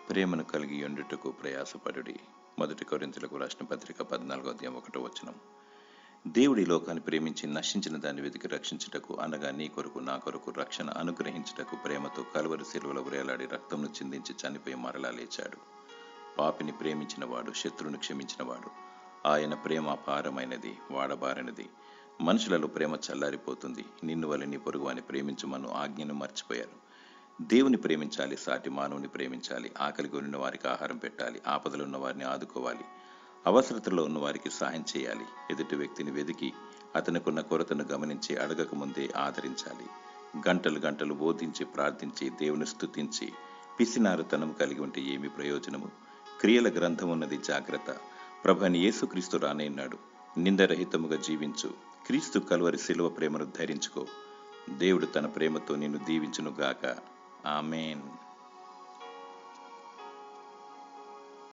ప్రేమను కలిగి ఉండుటకు ప్రయాసపడుడి. 1 కొరింథీయులకు రాసిన పత్రిక 14:1. దేవుడి లోకాన్ని ప్రేమించి నశించిన దాన్ని వెతికి రక్షించుటకు, అనగా నీ కొరకు నా కొరకు రక్షణ అనుగ్రహించుటకు ప్రేమతో కలువరి శిలువలో వేలాడి రక్తంను చిందించి చనిపోయి మరలా లేచాడు. పాపిని ప్రేమించిన వాడు, శత్రువుని క్షమించిన వాడు. ఆయన ప్రేమ అపారమైనది, వాడబారినది. మనుషులలో ప్రేమ చల్లారిపోతుంది. నిన్ను వలె నీ పొరుగువాని ప్రేమించుమను ఆజ్ఞను మర్చిపోయారు. దేవుని ప్రేమించాలి, సాటి మానవుని ప్రేమించాలి. ఆకలిగా ఉన్న వారికి ఆహారం పెట్టాలి, ఆపదలో ఉన్న వారిని ఆదుకోవాలి, అవసరతలో ఉన్న వారికి సహాయం చేయాలి. ఎదుటి వ్యక్తిని వెదికి అతనికున్న కొరతను గమనించి అడగక ముందే ఆదరించాలి. గంటలు గంటలు బోధించి ప్రార్థించి దేవుని స్తుతించి పిసినారుతనం కలిగి ఉంటే ఏమి ప్రయోజనము? క్రియల గ్రంథం ఉన్నది, జాగ్రత్త. ప్రభువైన యేసుక్రీస్తు రానేన్నాడు. నిందరహితముగా జీవించు. క్రీస్తు కలువరి శిలువ ప్రేమను ధరించుకో. దేవుడు తన ప్రేమతో నిన్ను దీవించునుగాక. ఆమేన్.